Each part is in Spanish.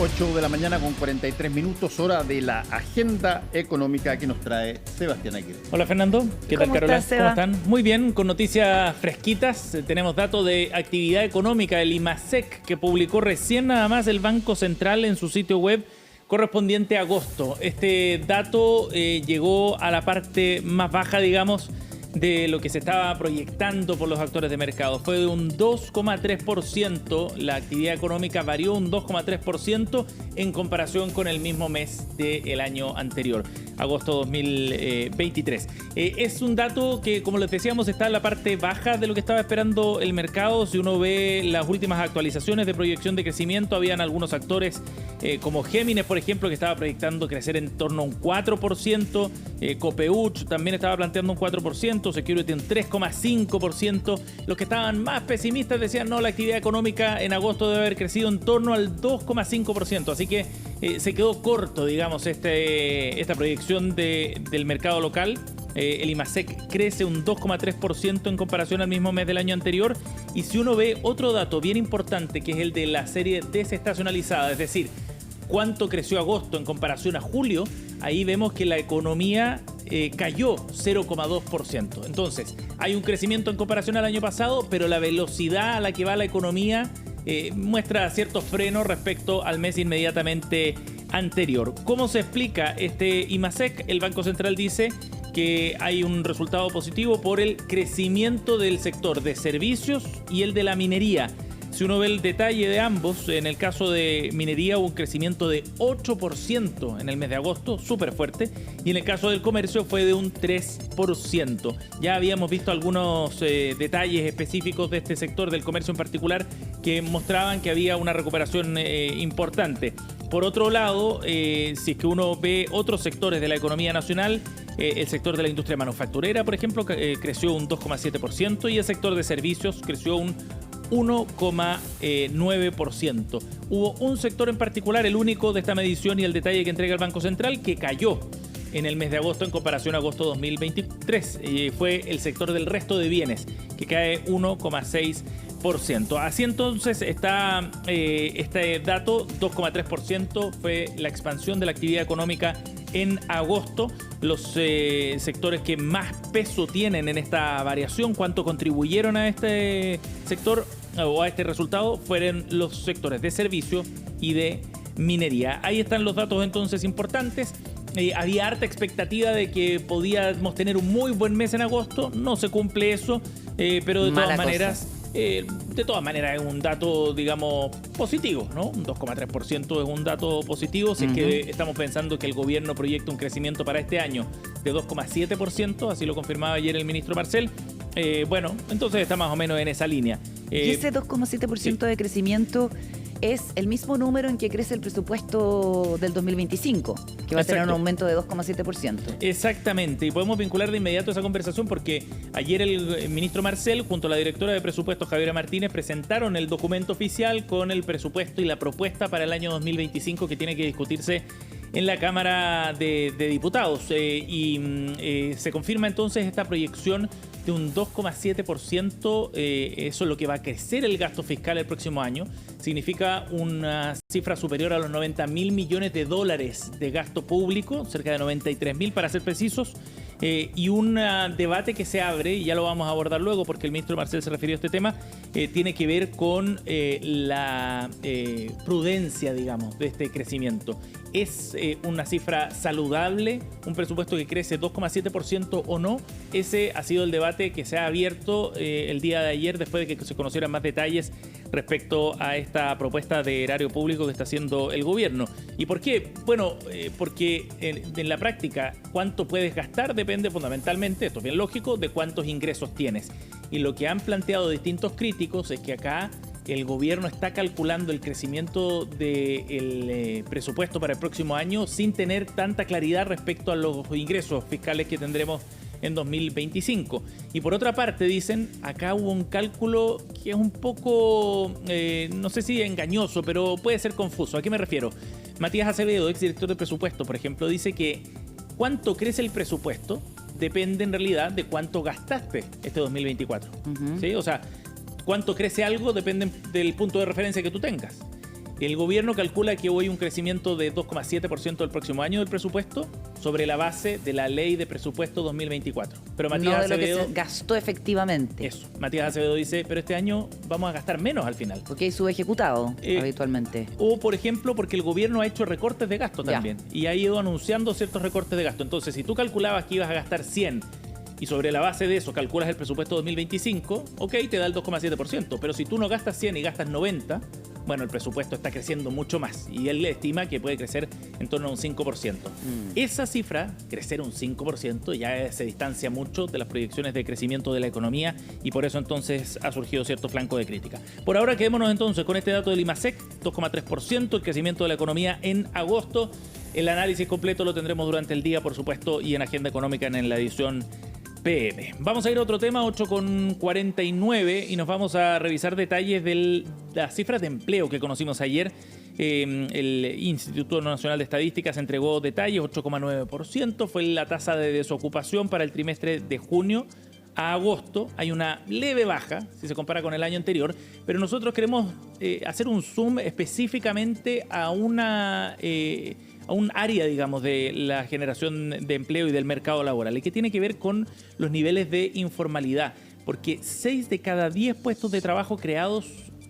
8 de la mañana con 43 minutos, hora de la agenda económica que nos trae Sebastián Aguirre. Hola Fernando, ¿qué tal Carola? ¿Cómo están? Muy bien, con noticias fresquitas. Tenemos datos de actividad económica del IMASEC que publicó recién nada más el Banco Central en su sitio web correspondiente a agosto. Este dato llegó a la parte más baja, digamos, de lo que se estaba proyectando por los actores de mercado. Fue de un 2,3%, la actividad económica varió un 2,3% en comparación con el mismo mes del año anterior, agosto 2023. Es un dato que, como les decíamos, está en la parte baja de lo que estaba esperando el mercado. Si uno ve las últimas actualizaciones de proyección de crecimiento, habían algunos actores como Géminis, por ejemplo, que estaba proyectando crecer en torno a un 4%, Copeuch también estaba planteando un 4%, Security un 3,5%. Los que estaban más pesimistas decían no, la actividad económica en agosto debe haber crecido en torno al 2,5%, así que se quedó corto, digamos, esta proyección del mercado local. El IMASEC crece un 2,3% en comparación al mismo mes del año anterior. Y si uno ve otro dato bien importante, que es el de la serie desestacionalizada, es decir, cuánto creció agosto en comparación a julio, ahí vemos que la economía cayó 0,2%. Entonces, hay un crecimiento en comparación al año pasado, pero la velocidad a la que va la economía muestra ciertos frenos respecto al mes inmediatamente anterior. ¿Cómo se explica este IMASEC? El Banco Central dice que hay un resultado positivo por el crecimiento del sector de servicios y el de la minería. Si uno ve el detalle de ambos, en el caso de minería hubo un crecimiento de 8% en el mes de agosto, súper fuerte, y en el caso del comercio fue de un 3%. Ya habíamos visto algunos detalles específicos de este sector, del comercio en particular, que mostraban que había una recuperación importante. Por otro lado, si es que uno ve otros sectores de la economía nacional, el sector de la industria manufacturera, por ejemplo, creció un 2,7% y el sector de servicios creció un 1,9%. Hubo un sector en particular, el único de esta medición y el detalle que entrega el Banco Central, que cayó en el mes de agosto en comparación a agosto 2023. Fue el sector del resto de bienes, que cae 1,6%. Así entonces está este dato, 2,3% fue la expansión de la actividad económica en agosto. Los sectores que más peso tienen en esta variación, cuánto contribuyeron a este sector o a este resultado, fueron los sectores de servicio y de minería. Ahí están los datos entonces importantes. Había harta expectativa de que podíamos tener un muy buen mes en agosto. No se cumple eso, pero de todas maneras... es un dato, digamos, positivo, ¿no? Un 2,3% es un dato positivo. Si es que estamos pensando que el gobierno proyecta un crecimiento para este año de 2,7%, así lo confirmaba ayer el ministro Marcel. Bueno, entonces está más o menos en esa línea. Y ese 2,7% de crecimiento es el mismo número en que crece el presupuesto del 2025, que va a tener un aumento de 2,7%. Exactamente, y podemos vincular de inmediato esa conversación porque ayer el ministro Marcel junto a la directora de presupuestos Javiera Martínez presentaron el documento oficial con el presupuesto y la propuesta para el año 2025 que tiene que discutirse en la Cámara de Diputados. Se confirma entonces esta proyección de un 2,7%, eso es lo que va a crecer el gasto fiscal el próximo año. Significa una cifra superior a los 90.000 millones de dólares de gasto público, cerca de 93.000 para ser precisos, y un debate que se abre, y ya lo vamos a abordar luego porque el ministro Marcel se refirió a este tema, tiene que ver con la prudencia, digamos, de este crecimiento. ¿Es una cifra saludable, un presupuesto que crece 2,7% o no? Ese ha sido el debate que se ha abierto el día de ayer después de que se conocieran más detalles respecto a esta propuesta de erario público que está haciendo el gobierno. ¿Y por qué? Bueno, porque en la práctica cuánto puedes gastar depende fundamentalmente, esto es bien lógico, de cuántos ingresos tienes. Y lo que han planteado distintos críticos es que acá el gobierno está calculando el crecimiento del presupuesto para el próximo año sin tener tanta claridad respecto a los ingresos fiscales que tendremos en 2025. Y por otra parte, dicen, acá hubo un cálculo que es un poco, no sé si engañoso, pero puede ser confuso. ¿A qué me refiero? Matías Acevedo, exdirector de presupuesto, por ejemplo, dice que cuánto crece el presupuesto depende en realidad de cuánto gastaste este 2024. ¿Sí? O sea, cuánto crece algo depende del punto de referencia que tú tengas. El gobierno calcula que hoy un crecimiento de 2,7% el próximo año del presupuesto sobre la base de la ley de presupuesto 2024. Pero Matías no de Acevedo, lo que se gastó efectivamente. Eso, Matías Acevedo dice, pero este año vamos a gastar menos al final. Porque hay subejecutado habitualmente. O, por ejemplo, porque el gobierno ha hecho recortes de gasto también. Y ha ido anunciando ciertos recortes de gasto. Entonces, si tú calculabas que ibas a gastar 100 y sobre la base de eso calculas el presupuesto 2025, ok, te da el 2,7%. Pero si tú no gastas 100 y gastas 90, bueno, el presupuesto está creciendo mucho más. Y él estima que puede crecer en torno a un 5%. Esa cifra, crecer un 5%, ya se distancia mucho de las proyecciones de crecimiento de la economía y por eso entonces ha surgido cierto flanco de crítica. Por ahora quedémonos entonces con este dato del IMASEC, 2,3% el crecimiento de la economía en agosto. El análisis completo lo tendremos durante el día, por supuesto, y en Agenda Económica en la edición PM. Vamos a ir a otro tema, 8,49, y nos vamos a revisar detalles de las cifras de empleo que conocimos ayer. El Instituto Nacional de Estadísticas entregó detalles, 8,9%, fue la tasa de desocupación para el trimestre de junio a agosto. Hay una leve baja si se compara con el año anterior, pero nosotros queremos hacer un zoom específicamente a un área, digamos, de la generación de empleo y del mercado laboral, y que tiene que ver con los niveles de informalidad, porque 6 de cada 10 puestos de trabajo creados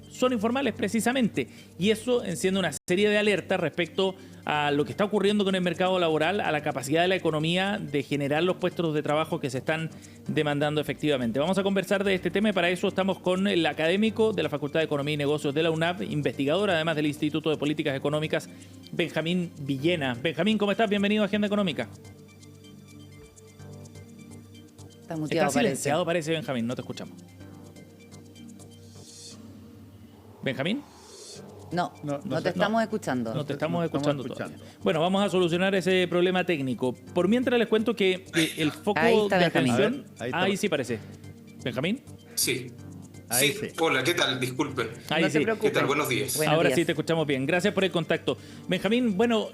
son informales precisamente, y eso enciende una serie de alertas respecto a lo que está ocurriendo con el mercado laboral, a la capacidad de la economía de generar los puestos de trabajo que se están demandando efectivamente. Vamos a conversar de este tema y para eso estamos con el académico de la Facultad de Economía y Negocios de la UNAV, investigador además del Instituto de Políticas Económicas, Benjamín Villena. Benjamín, ¿cómo estás? Bienvenido a Agenda Económica. Está muteado, Está silenciado, parece, Benjamín, no te escuchamos. ¿Benjamín? No te estamos escuchando. No te estamos escuchando todavía. Bueno, vamos a solucionar ese problema técnico. Por mientras les cuento que el foco de atención... Ahí sí parece. ¿Benjamín? Sí. Sí. Hola, ¿qué tal? Disculpen. No te preocupes. ¿Qué tal? Buenos días. Ahora sí te escuchamos bien. Gracias por el contacto. Benjamín, bueno,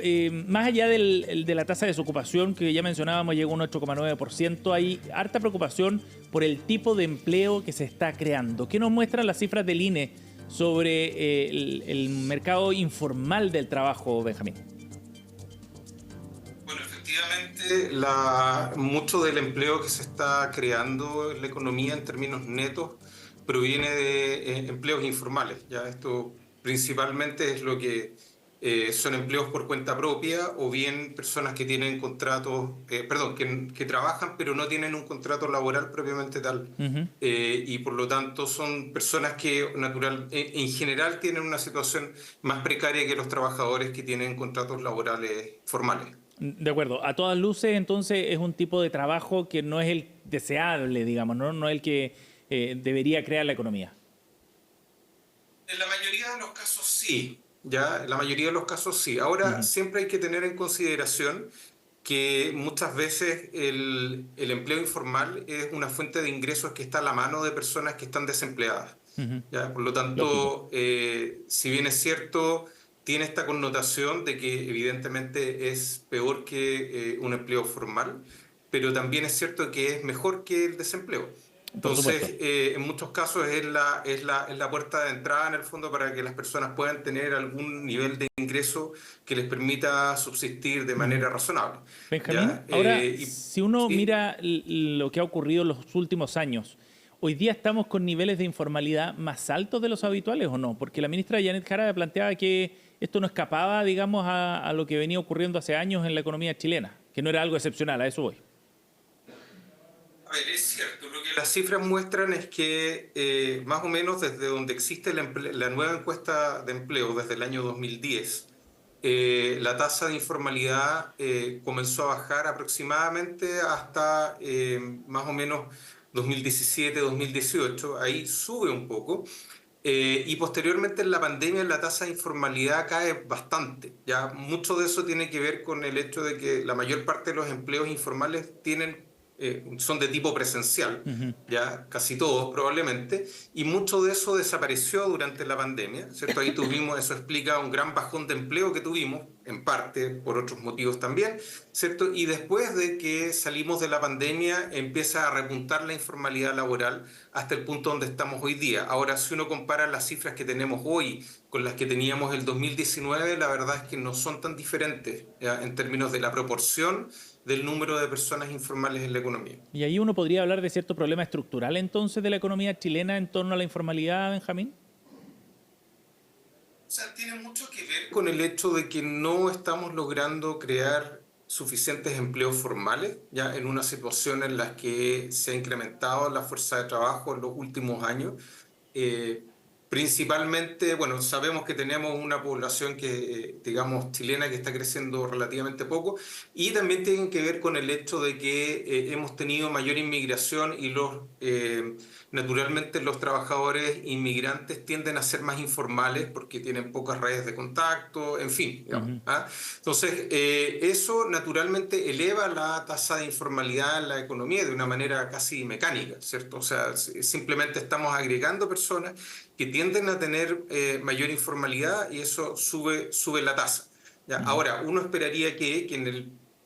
más allá de la tasa de desocupación que ya mencionábamos, llegó a un 8,9%, hay harta preocupación por el tipo de empleo que se está creando. ¿Qué nos muestran las cifras del INE sobre el mercado informal del trabajo, Benjamín? Bueno, efectivamente, mucho del empleo que se está creando en la economía en términos netos proviene de empleos informales. Ya esto principalmente es lo que son empleos por cuenta propia o bien personas que tienen contratos, que trabajan pero no tienen un contrato laboral propiamente tal. Y por lo tanto son personas que en general tienen una situación más precaria que los trabajadores que tienen contratos laborales formales. De acuerdo. A todas luces, entonces, es un tipo de trabajo que no es el deseable, digamos, no es el que debería crear la economía. En la mayoría de los casos sí. Ya, en la mayoría de los casos sí. Ahora, siempre hay que tener en consideración que muchas veces el empleo informal es una fuente de ingresos que está a la mano de personas que están desempleadas. ¿Ya? Por lo tanto, si bien es cierto, tiene esta connotación de que evidentemente es peor que un empleo formal, pero también es cierto que es mejor que el desempleo. Entonces, en muchos casos es la puerta de entrada en el fondo para que las personas puedan tener algún nivel de ingreso que les permita subsistir de manera razonable. Benjamín, ahora, si uno mira lo que ha ocurrido en los últimos años, ¿hoy día estamos con niveles de informalidad más altos de los habituales o no? Porque la ministra Janet Jara planteaba que esto no escapaba, digamos, a lo que venía ocurriendo hace años en la economía chilena, que no era algo excepcional, a eso voy. A ver, es cierto, lo que las cifras muestran es que más o menos desde donde existe la nueva encuesta de empleo, desde el año 2010, la tasa de informalidad comenzó a bajar aproximadamente hasta más o menos 2017, 2018, ahí sube un poco. Y posteriormente en la pandemia la tasa de informalidad cae bastante. Ya mucho de eso tiene que ver con el hecho de que la mayor parte de los empleos informales tienen son de tipo presencial, ya casi todos probablemente, y mucho de eso desapareció durante la pandemia, ¿cierto? Ahí tuvimos, eso explica un gran bajón de empleo que tuvimos, en parte por otros motivos también, ¿cierto? Y después de que salimos de la pandemia empieza a repuntar la informalidad laboral hasta el punto donde estamos hoy día. Ahora, si uno compara las cifras que tenemos hoy con las que teníamos el 2019, la verdad es que no son tan diferentes, ¿ya? En términos de la proporción del número de personas informales en la economía. ¿Y ahí uno podría hablar de cierto problema estructural entonces de la economía chilena en torno a la informalidad, Benjamín? O sea, tiene mucho que ver con el hecho de que no estamos logrando crear suficientes empleos formales, ya en una situación en la que se ha incrementado la fuerza de trabajo en los últimos años. Principalmente, bueno, sabemos que tenemos una población que, digamos, chilena que está creciendo relativamente poco, y también tienen que ver con el hecho de que hemos tenido mayor inmigración y naturalmente los trabajadores inmigrantes tienden a ser más informales porque tienen pocas redes de contacto, en fin, digamos, ¿ah? Entonces, eso naturalmente eleva la tasa de informalidad en la economía de una manera casi mecánica, ¿cierto? O sea, simplemente estamos agregando personas que tienden a tener mayor informalidad y eso sube la tasa. ¿Ya? Ahora, uno esperaría que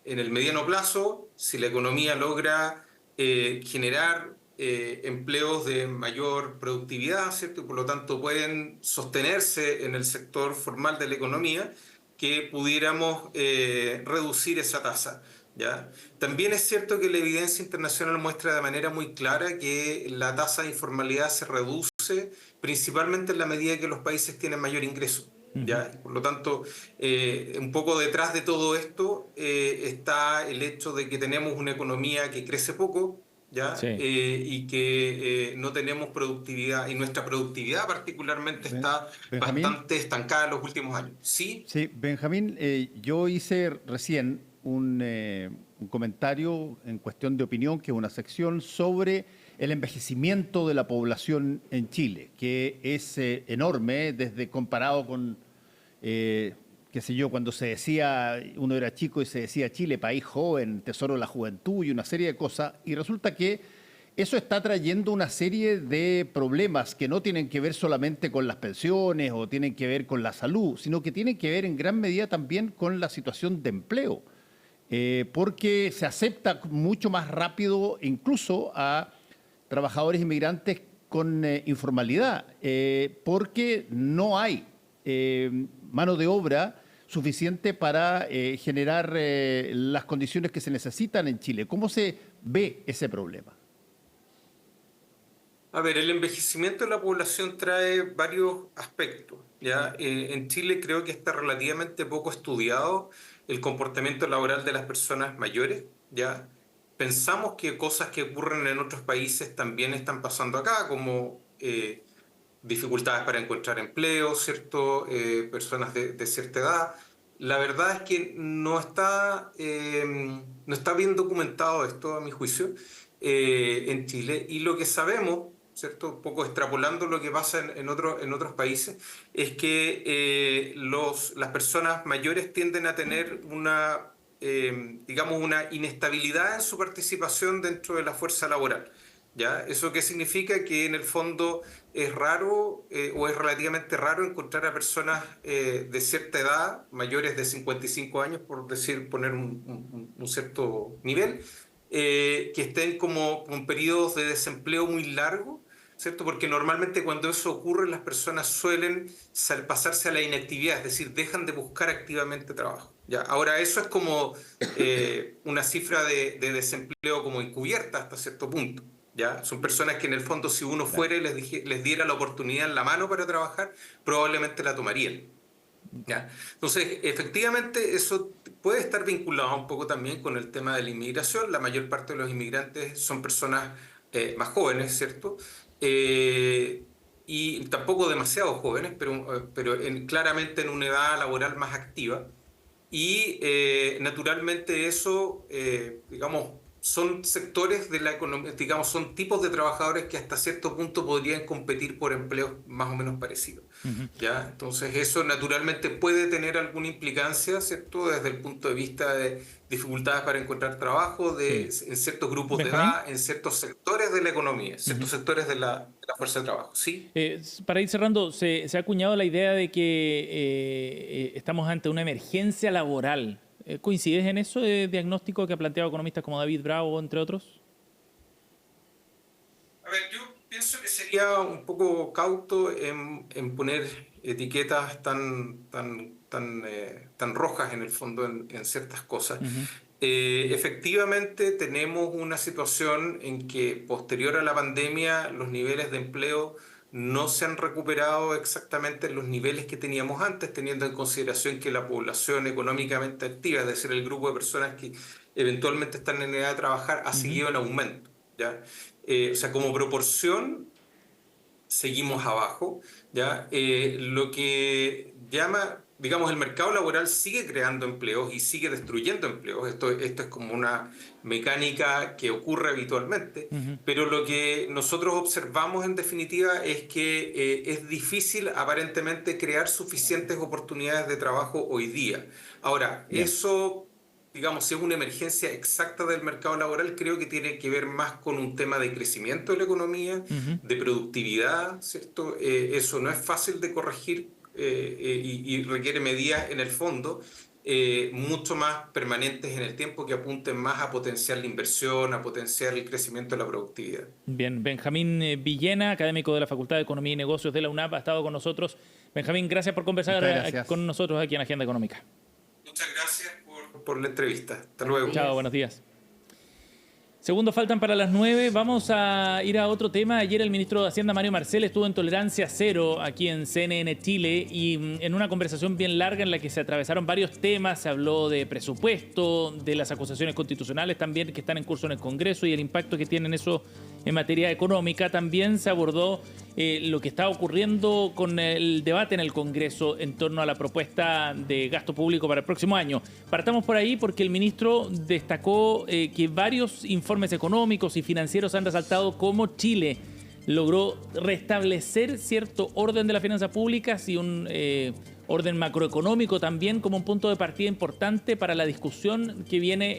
en el mediano plazo, si la economía logra generar empleos de mayor productividad, ¿cierto? Y por lo tanto pueden sostenerse en el sector formal de la economía, que pudiéramos reducir esa tasa. ¿Ya? También es cierto que la evidencia internacional muestra de manera muy clara que la tasa de informalidad se reduce principalmente en la medida que los países tienen mayor ingreso. ¿Ya? Por lo tanto, un poco detrás de todo esto está el hecho de que tenemos una economía que crece poco, ¿ya? Sí. Y que no tenemos productividad, y nuestra productividad particularmente está Benjamín, bastante estancada en los últimos años. ¿Sí? Sí, Benjamín, yo hice recién un comentario en cuestión de opinión, que es una sección sobre el envejecimiento de la población en Chile, que es enorme desde comparado con, qué sé yo, cuando se decía, uno era chico y se decía Chile, país joven, tesoro de la juventud y una serie de cosas, y resulta que eso está trayendo una serie de problemas que no tienen que ver solamente con las pensiones o tienen que ver con la salud, sino que tienen que ver en gran medida también con la situación de empleo, porque se acepta mucho más rápido incluso a trabajadores inmigrantes con informalidad, porque no hay mano de obra suficiente para generar las condiciones que se necesitan en Chile. ¿Cómo se ve ese problema? A ver, el envejecimiento de la población trae varios aspectos, ¿ya? En Chile creo que está relativamente poco estudiado el comportamiento laboral de las personas mayores, ¿ya? Pensamos que cosas que ocurren en otros países también están pasando acá, como dificultades para encontrar empleo, ¿cierto? Personas de cierta edad. La verdad es que no está bien documentado esto, a mi juicio, en Chile. Y lo que sabemos, ¿cierto? Un poco extrapolando lo que pasa en otros países, es que las personas mayores tienden a tener digamos, una inestabilidad en su participación dentro de la fuerza laboral. ¿Ya? ¿Eso qué significa? Que en el fondo es raro o es relativamente raro encontrar a personas de cierta edad, mayores de 55 años, por poner un cierto nivel, que estén como con periodos de desempleo muy largos, ¿cierto? Porque normalmente cuando eso ocurre las personas suelen pasarse a la inactividad, es decir, dejan de buscar activamente trabajo. ¿Ya? Ahora, eso es como una cifra de desempleo como encubierta hasta cierto punto. ¿Ya? Son personas que en el fondo, si uno fuera y les diera la oportunidad en la mano para trabajar, probablemente la tomarían. ¿Ya? Entonces, efectivamente, eso puede estar vinculado un poco también con el tema de la inmigración. La mayor parte de los inmigrantes son personas más jóvenes, ¿cierto? Y tampoco demasiado jóvenes, pero claramente en una edad laboral más activa. Y naturalmente eso, digamos, son sectores de la economía, digamos, son tipos de trabajadores que hasta cierto punto podrían competir por empleos más o menos parecidos. ¿Ya? Entonces eso naturalmente puede tener alguna implicancia, ¿cierto? Desde el punto de vista de dificultades para encontrar trabajo en ciertos grupos de edad, en ciertos sectores de la economía, ciertos sectores de la fuerza de trabajo. ¿Sí? Para ir cerrando, se ha acuñado la idea de que estamos ante una emergencia laboral. ¿Coincides en eso de diagnóstico que ha planteado economistas como David Bravo, entre otros? A ver, yo pienso que sería un poco cauto en poner etiquetas tan rojas en el fondo en ciertas cosas. Efectivamente, tenemos una situación en que posterior a la pandemia los niveles de empleo no se han recuperado exactamente en los niveles que teníamos antes, teniendo en consideración que la población económicamente activa, es decir, el grupo de personas que eventualmente están en edad de trabajar, ha seguido en aumento, ¿ya? O sea, como proporción, seguimos abajo, ¿ya? Lo que llama, digamos, el mercado laboral sigue creando empleos y sigue destruyendo empleos. Esto es como una mecánica que ocurre habitualmente, pero lo que nosotros observamos en definitiva es que es difícil aparentemente crear suficientes oportunidades de trabajo hoy día. Ahora, eso, digamos, si es una emergencia exacta del mercado laboral, creo que tiene que ver más con un tema de crecimiento de la economía, de productividad, ¿cierto? Eso no es fácil de corregir y requiere medidas en el fondo mucho más permanentes en el tiempo que apunten más a potenciar la inversión, a potenciar el crecimiento de la productividad. Bien, Benjamín Villena, académico de la Facultad de Economía y Negocios de la UNAP, ha estado con nosotros. Benjamín, gracias por conversar con nosotros aquí en Agenda Económica. Muchas gracias por la entrevista. Hasta luego. Chao, buenos días. Segundos faltan para las 9. Vamos a ir a otro tema. Ayer el ministro de Hacienda, Mario Marcel, estuvo en Tolerancia Cero aquí en CNN Chile y en una conversación bien larga en la que se atravesaron varios temas. Se habló de presupuesto, de las acusaciones constitucionales también que están en curso en el Congreso y el impacto que tienen eso en materia económica. También se abordó lo que está ocurriendo con el debate en el Congreso en torno a la propuesta de gasto público para el próximo año. Partamos por ahí porque el ministro destacó que varios informes económicos y financieros han resaltado cómo Chile logró restablecer cierto orden de las finanzas públicas y un orden macroeconómico también como un punto de partida importante para la discusión que viene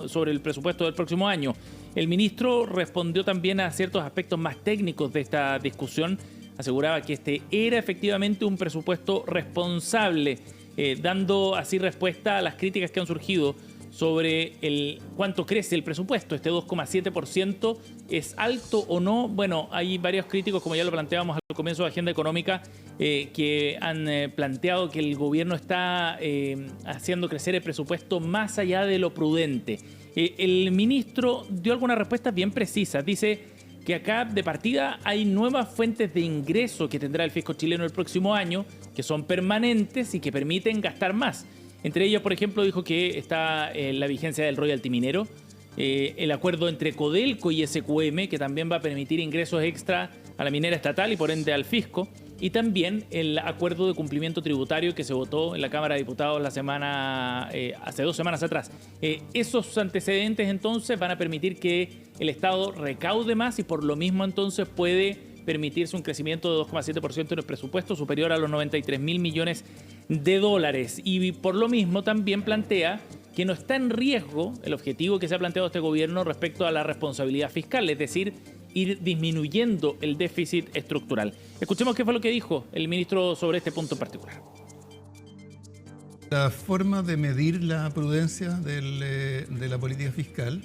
sobre el presupuesto del próximo año. El ministro respondió también a ciertos aspectos más técnicos de esta discusión. Aseguraba que este era efectivamente un presupuesto responsable, dando así respuesta a las críticas que han surgido sobre cuánto crece el presupuesto. Este 2,7% ¿es alto o no? Bueno, hay varios críticos, como ya lo planteábamos al comienzo de Agenda Económica, que han planteado que el gobierno está haciendo crecer el presupuesto más allá de lo prudente. El ministro dio algunas respuestas bien precisas. Dice que acá de partida hay nuevas fuentes de ingreso que tendrá el fisco chileno el próximo año, que son permanentes y que permiten gastar más. Entre ellas, por ejemplo, dijo que está la vigencia del royalty minero, el acuerdo entre Codelco y SQM, que también va a permitir ingresos extra a la minera estatal y por ende al fisco, y también el acuerdo de cumplimiento tributario que se votó en la Cámara de Diputados hace 2 semanas atrás. Esos antecedentes entonces van a permitir que el Estado recaude más y por lo mismo entonces puede permitirse un crecimiento de 2,7% en el presupuesto superior a los 93.000 millones de dólares. Y por lo mismo también plantea que no está en riesgo el objetivo que se ha planteado este gobierno respecto a la responsabilidad fiscal, es decir, ir disminuyendo el déficit estructural. Escuchemos qué fue lo que dijo el ministro sobre este punto en particular. La forma de medir la prudencia de la política fiscal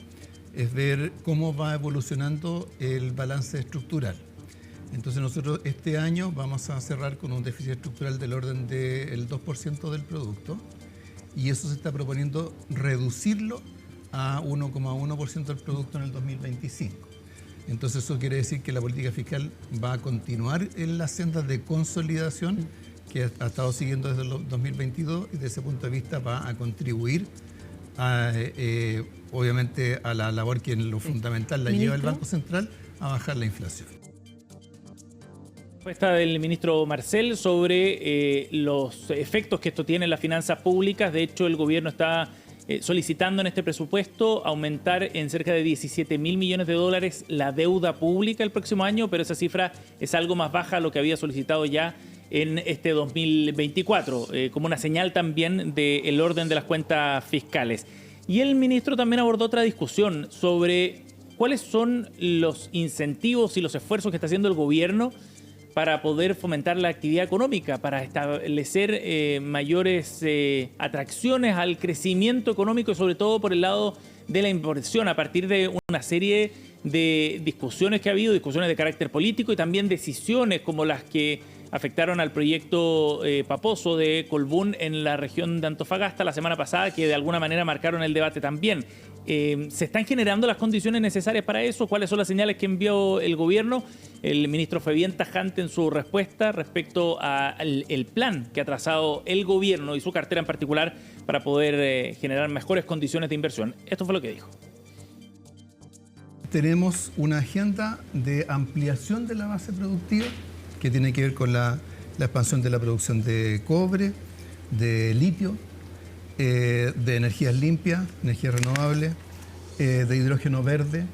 es ver cómo va evolucionando el balance estructural. Entonces nosotros este año vamos a cerrar con un déficit estructural del orden del 2% del producto y eso se está proponiendo reducirlo a 1,1% del producto en el 2025. Entonces eso quiere decir que la política fiscal va a continuar en la senda de consolidación que ha estado siguiendo desde el 2022 y desde ese punto de vista va a contribuir obviamente a la labor que en lo fundamental la lleva el Banco Central a bajar la inflación. Respuesta del ministro Marcel sobre los efectos que esto tiene en las finanzas públicas. De hecho, el gobierno está solicitando en este presupuesto aumentar en cerca de 17.000 millones de dólares la deuda pública el próximo año, pero esa cifra es algo más baja a lo que había solicitado ya en este 2024, como una señal también del orden de las cuentas fiscales. Y el ministro también abordó otra discusión sobre cuáles son los incentivos y los esfuerzos que está haciendo el gobierno para poder fomentar la actividad económica, para establecer mayores atracciones al crecimiento económico y sobre todo por el lado de la inversión, a partir de una serie de discusiones que ha habido, discusiones de carácter político y también decisiones como las que afectaron al proyecto Paposo de Colbún en la región de Antofagasta la semana pasada, que de alguna manera marcaron el debate también. ¿Se están generando las condiciones necesarias para eso? ¿Cuáles son las señales que envió el gobierno? El ministro fue bien tajante en su respuesta respecto al plan que ha trazado el gobierno y su cartera en particular para poder generar mejores condiciones de inversión. Esto fue lo que dijo. Tenemos una agenda de ampliación de la base productiva que tiene que ver con la expansión de la producción de cobre, de litio, de energías limpias, energías renovables, de hidrógeno verde,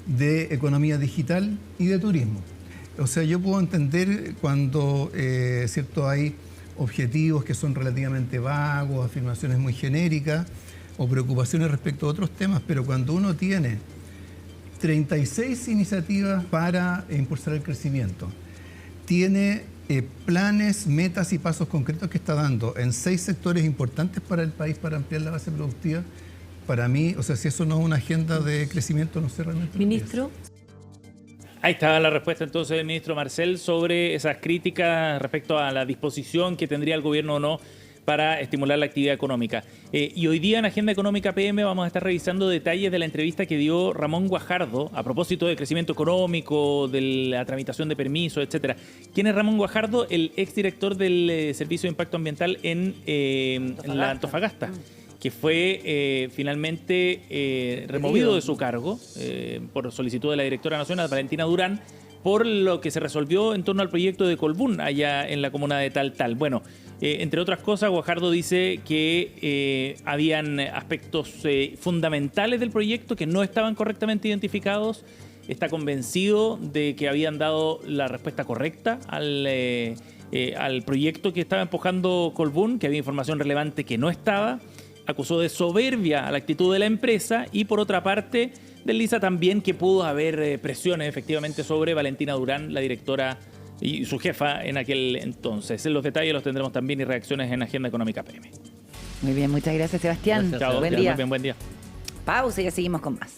de economía digital y de turismo. O sea, yo puedo entender cuando cierto, hay objetivos que son relativamente vagos, afirmaciones muy genéricas o preocupaciones respecto a otros temas, pero cuando uno tiene 36 iniciativas para impulsar el crecimiento, tiene planes, metas y pasos concretos que está dando en 6 sectores importantes para el país para ampliar la base productiva. Para mí, o sea, si eso no es una agenda de crecimiento, no sé realmente. Ministro. Ahí está la respuesta entonces del ministro Marcel sobre esas críticas respecto a la disposición que tendría el gobierno o no para estimular la actividad económica. Y hoy día en Agenda Económica PM vamos a estar revisando detalles de la entrevista que dio Ramón Guajardo a propósito de crecimiento económico, de la tramitación de permisos, etcétera. ¿Quién es Ramón Guajardo? El exdirector del Servicio de Impacto Ambiental en la Antofagasta, que fue finalmente removido de su cargo por solicitud de la directora nacional, Valentina Durán, por lo que se resolvió en torno al proyecto de Colbún, allá en la comuna de Taltal. Bueno, entre otras cosas, Guajardo dice que habían aspectos fundamentales del proyecto que no estaban correctamente identificados. Está convencido de que habían dado la respuesta correcta al proyecto que estaba empujando Colbún, que había información relevante que no estaba. Acusó de soberbia a la actitud de la empresa y, por otra parte, desliza también que pudo haber presiones efectivamente sobre Valentina Durán, la directora y su jefa en aquel entonces. Los detalles los tendremos también y reacciones en Agenda Económica PM. Muy bien, muchas gracias, Sebastián. Chao, buen día. Buen día. Pausa y ya seguimos con más.